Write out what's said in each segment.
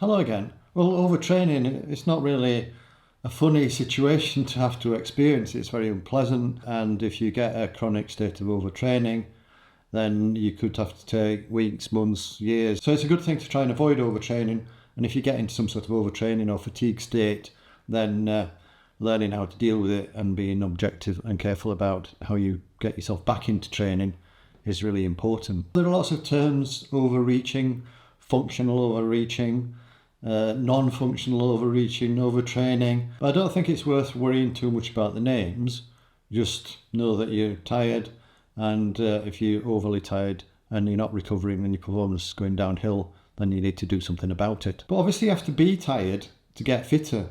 Hello again. Well, overtraining, it's not really a funny situation to have to experience. It's very unpleasant, and if you get a chronic state of overtraining, then you could have to take weeks, months, years. So it's a good thing to try and avoid overtraining, and if you get into some sort of overtraining or fatigue state, then learning how to deal with it and being objective and careful about how you get yourself back into training is really important. There are lots of terms: overreaching, functional overreaching, non-functional overreaching, overtraining. But I don't think it's worth worrying too much about the names. Just know that you're tired, and if you're overly tired and you're not recovering and your performance is going downhill, then you need to do something about it. But obviously you have to be tired to get fitter,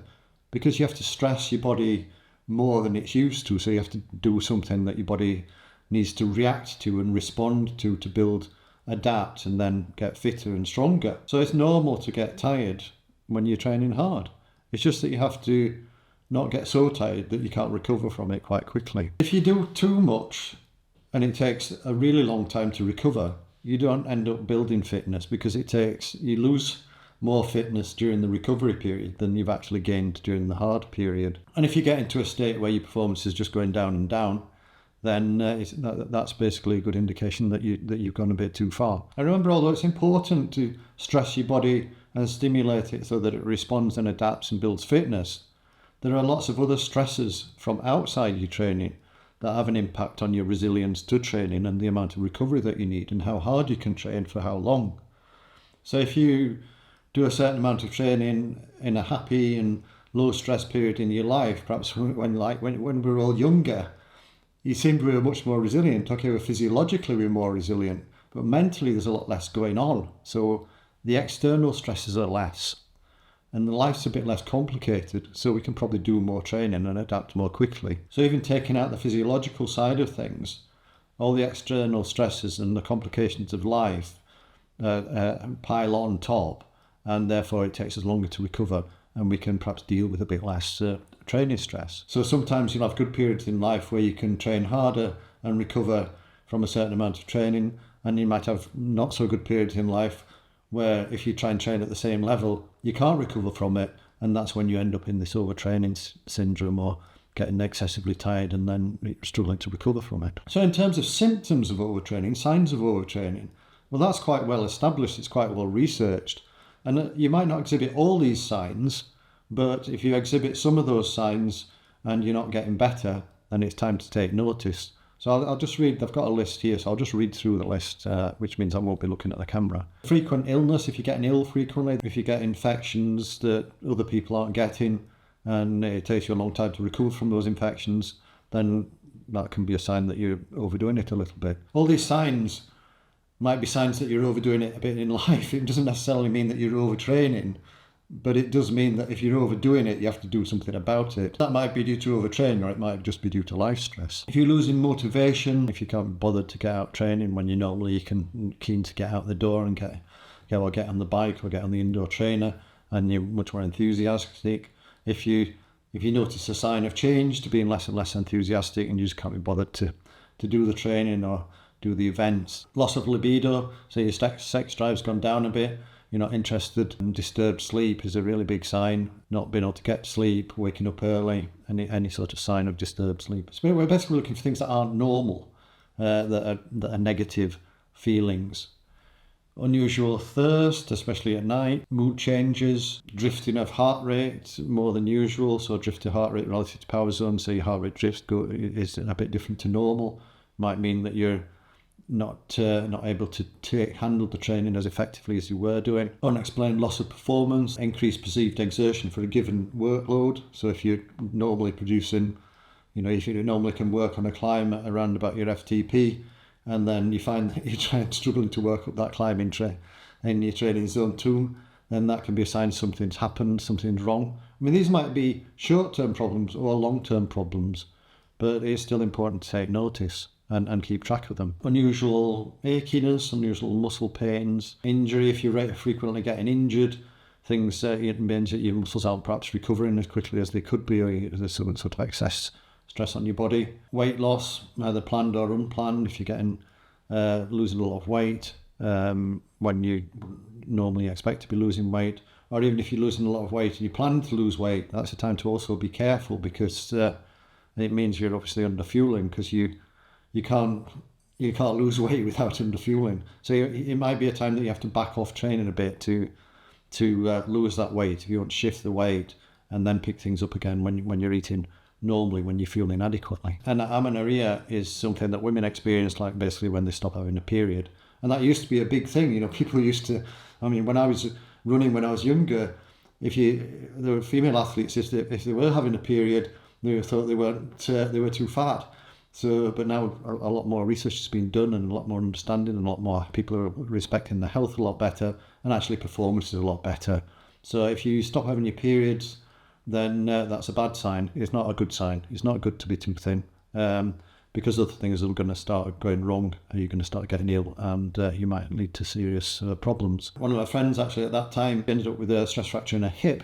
because you have to stress your body more than it's used to. So you have to do something that your body needs to react to and respond to build, adapt, and then get fitter and stronger. So it's normal to get tired when you're training hard. It's just that you have to not get so tired that you can't recover from it quite quickly. If you do too much and it takes a really long time to recover, you don't end up building fitness, because you lose more fitness during the recovery period than you've actually gained during the hard period. And if you get into a state where your performance is just going down and down, then that's basically a good indication that you've gone a bit too far. And remember, although it's important to stress your body and stimulate it so that it responds and adapts and builds fitness, there are lots of other stresses from outside your training that have an impact on your resilience to training and the amount of recovery that you need and how hard you can train for how long. So if you do a certain amount of training in a happy and low stress period in your life, perhaps when we were all younger, you seemed we were much more resilient. Okay, physiologically we're more resilient, but mentally there's a lot less going on. So the external stresses are less, and the life's a bit less complicated, so we can probably do more training and adapt more quickly. So even taking out the physiological side of things, all the external stresses and the complications of life pile on top, and therefore it takes us longer to recover, and we can perhaps deal with a bit less training stress. So sometimes you'll have good periods in life where you can train harder and recover from a certain amount of training, and you might have not so good periods in life where if you try and train at the same level, you can't recover from it, and that's when you end up in this overtraining syndrome or getting excessively tired and then struggling to recover from it. So in terms of symptoms of overtraining, signs of overtraining, well, that's quite well established, it's quite well researched. And you might not exhibit all these signs, but if you exhibit some of those signs and you're not getting better, then it's time to take notice. So I'll just read, I've got a list here, so I'll just read through the list, which means I won't be looking at the camera. Frequent illness, if you're getting ill frequently, if you get infections that other people aren't getting, and it takes you a long time to recover from those infections, then that can be a sign that you're overdoing it a little bit. All these signs might be signs that you're overdoing it a bit in life. It doesn't necessarily mean that you're overtraining, but it does mean that if you're overdoing it, you have to do something about it. That might be due to overtraining, or it might just be due to life stress. If you're losing motivation, if you can't be bothered to get out training when you're keen to get out the door and get on the bike or get on the indoor trainer, and you're much more enthusiastic. If you notice a sign of change, to being less and less enthusiastic, and you just can't be bothered to do the training or do the events. Loss of libido, so your sex drive's gone down a bit, you're not interested. And disturbed sleep is a really big sign. Not being able to get sleep, waking up early, any sort of sign of disturbed sleep. So we're basically looking for things that aren't normal, that are negative feelings. Unusual thirst, especially at night. Mood changes, drifting of heart rate more than usual, so drift of heart rate relative to power zone, so your heart rate drift is a bit different to normal. Might mean that you're not able to handle the training as effectively as you were doing. Unexplained loss of performance, increased perceived exertion for a given workload. So if you're normally producing, if you normally can work on a climb at around about your FTP, and then you find that you're struggling to work up that climbing in your training zone 2, then that can be a sign something's happened, something's wrong. I mean, these might be short-term problems or long-term problems, but it's still important to take notice and keep track of them. Unusual achiness, unusual muscle pains, injury, if you're frequently getting injured, things it means that your muscles aren't perhaps recovering as quickly as they could be, or there's some sort of excess stress on your body. Weight loss, either planned or unplanned, if you're getting losing a lot of weight when you normally expect to be losing weight, or even if you're losing a lot of weight and you plan to lose weight, that's a time to also be careful, because it means you're obviously under fueling, because you can't lose weight without under fueling. So it might be a time that you have to back off training a bit to lose that weight, if you want to shift the weight and then pick things up again when you're eating normally, when you're fueling adequately. And amenorrhea is something that women experience, like basically when they stop having a period. And that used to be a big thing. You know, people used to, when I was running when I was younger, there were female athletes, if they were having a period, they thought they were too fat. So, but now a lot more research has been done, and a lot more understanding, and a lot more people are respecting their health a lot better, and actually performance is a lot better. So if you stop having your periods, then that's a bad sign. It's not a good sign. It's not good to be too thin, because other things are going to start going wrong, and you're going to start getting ill, and you might lead to serious problems. One of my friends actually at that time ended up with a stress fracture in her hip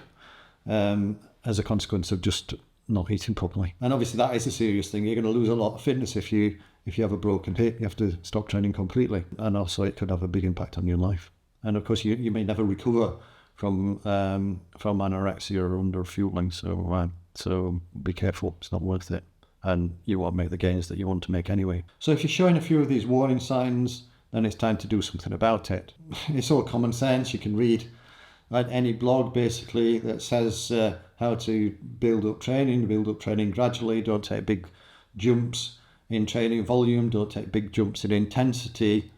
as a consequence of just not eating properly. And obviously that is a serious thing. You're going to lose a lot of fitness if you have a broken hip. You have to stop training completely, and also it could have a big impact on your life. And of course you may never recover from anorexia or under fueling, so be careful. It's not worth it, and you won't make the gains that you want to make anyway. So if you're showing a few of these warning signs, then it's time to do something about it. It's all common sense. You can read any blog basically that says how to build up training gradually. Don't take big jumps in training volume, don't take big jumps in intensity,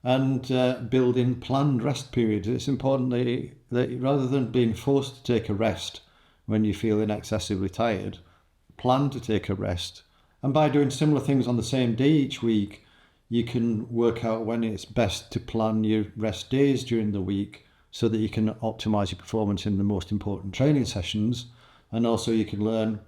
and build in planned rest periods. It's important that rather than being forced to take a rest when you're feeling excessively tired, plan to take a rest. And by doing similar things on the same day each week, you can work out when it's best to plan your rest days during the week, so that you can optimize your performance in the most important training sessions. And also you can learn,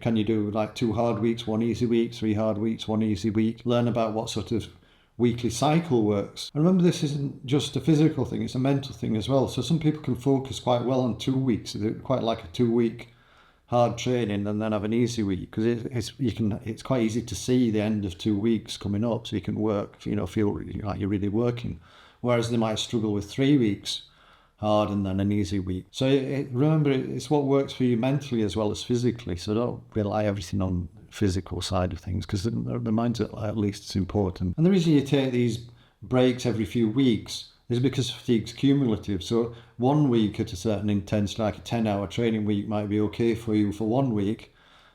can you do like 2 hard weeks, 1 easy week, 3 hard weeks, 1 easy week? Learn about what sort of weekly cycle works. And remember, this isn't just a physical thing, it's a mental thing as well. So some people can focus quite well on 2 weeks. They quite like a 2-week hard training and then have an easy week, because it's quite easy to see the end of 2 weeks coming up, so you can work, feel like you're really working. Whereas they might struggle with 3 weeks hard and then an easy week. So remember, it's what works for you mentally as well as physically. So don't rely everything on physical side of things, because the mindset at least is important. And the reason you take these breaks every few weeks is because fatigue's cumulative. So 1 week at a certain intensity, like a 10-hour training week, might be okay for you for 1 week,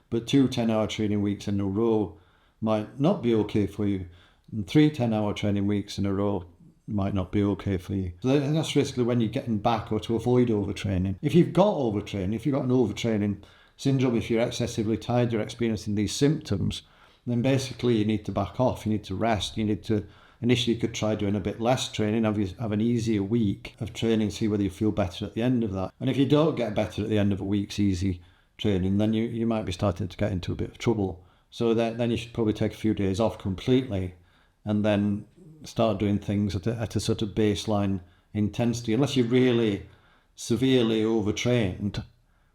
but 2 10-hour training weeks in a row might not be okay for you, and 3 10-hour training weeks in a row might not be okay for you. So that's basically when you're getting back, or to avoid overtraining. If you've got overtraining, if you've got an overtraining syndrome, if you're excessively tired, you're experiencing these symptoms, then basically you need to back off, you need to rest, initially you could try doing a bit less training, have an easier week of training, see whether you feel better at the end of that. And if you don't get better at the end of a week's easy training, then you might be starting to get into a bit of trouble. So then you should probably take a few days off completely, and then start doing things at a sort of baseline intensity. Unless you're really severely overtrained,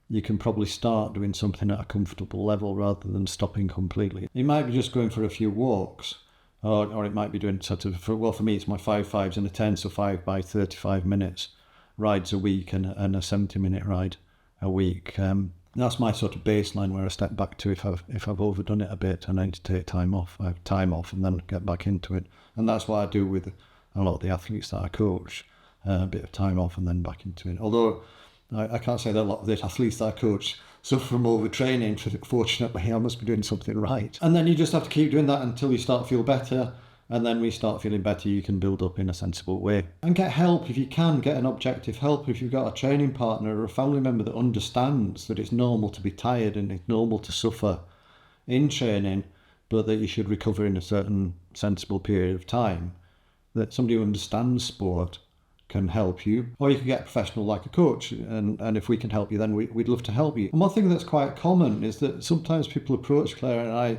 you can probably start doing something at a comfortable level rather than stopping completely. You might be just going for a few walks, or it might be doing for me it's my 5 5s and a 10, so 5 by 35 minutes rides a week and a 70-minute ride a week. That's my sort of baseline where I step back to if I've overdone it a bit and I need to take time off. I have time off and then get back into it. And that's what I do with a lot of the athletes that I coach, a bit of time off and then back into it. Although I can't say that a lot of the athletes that I coach suffer from overtraining. Fortunately, I must be doing something right. And then you just have to keep doing that until you start to feel better. And then we start feeling better, you can build up in a sensible way. And get help if you can, get an objective help. If you've got a training partner or a family member that understands that it's normal to be tired and it's normal to suffer in training, but that you should recover in a certain sensible period of time, that somebody who understands sport can help you. Or you can get a professional like a coach, and if we can help you, then we'd love to help you. And one thing that's quite common is that sometimes people approach Claire and I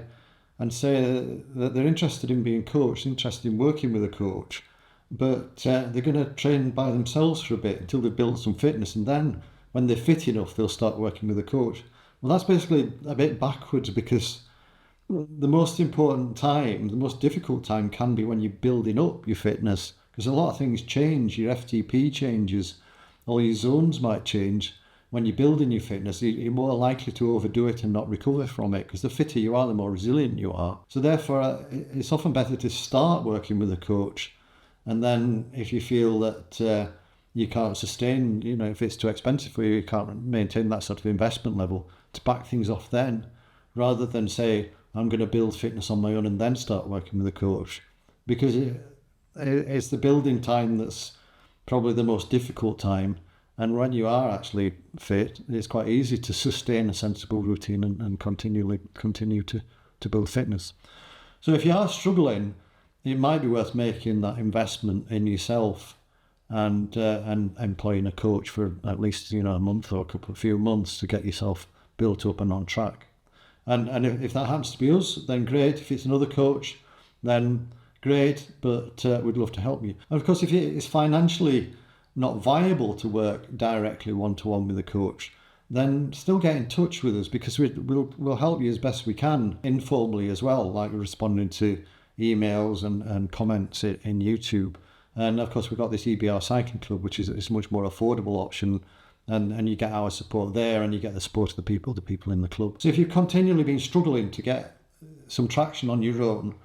and say that they're interested in being coached, interested in working with a coach, but they're going to train by themselves for a bit until they've built some fitness, and then when they're fit enough, they'll start working with a coach. Well, that's basically a bit backwards, because the most important time, the most difficult time can be when you're building up your fitness, because a lot of things change, your FTP changes, or your zones might change. When you're building your fitness, you're more likely to overdo it and not recover from it, because the fitter you are, the more resilient you are. So therefore, it's often better to start working with a coach, and then if you feel that you can't sustain, if it's too expensive for you, you can't maintain that sort of investment level, to back things off then, rather than say, I'm going to build fitness on my own and then start working with a coach. Because it's the building time that's probably the most difficult time. And when you are actually fit, it's quite easy to sustain a sensible routine and continue to build fitness. So if you are struggling, it might be worth making that investment in yourself and employing a coach for at least a month or a few months to get yourself built up and on track. And if that happens to be us, then great. If it's another coach, then great, but we'd love to help you. And of course, if it's financially not viable to work directly one-to-one with a coach, then still get in touch with us, because we'll help you as best we can informally as well, like responding to emails and comments in YouTube. And of course, we've got this EBR Cycling Club, which is a much more affordable option, and you get our support there, and you get the support of the people in the club. So if you've continually been struggling to get some traction on your own,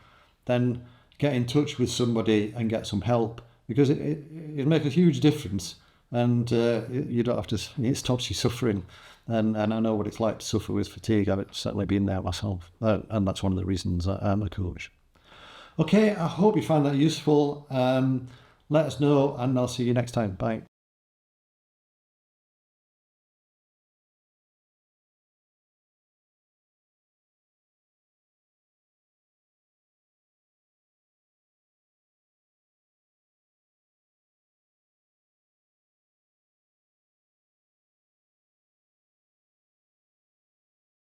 then get in touch with somebody and get some help, because it makes a huge difference, and you don't have to. It stops you suffering, and I know what it's like to suffer with fatigue. I've certainly been there myself, and that's one of the reasons I'm a coach. Okay, I hope you find that useful. Let us know, and I'll see you next time. Bye.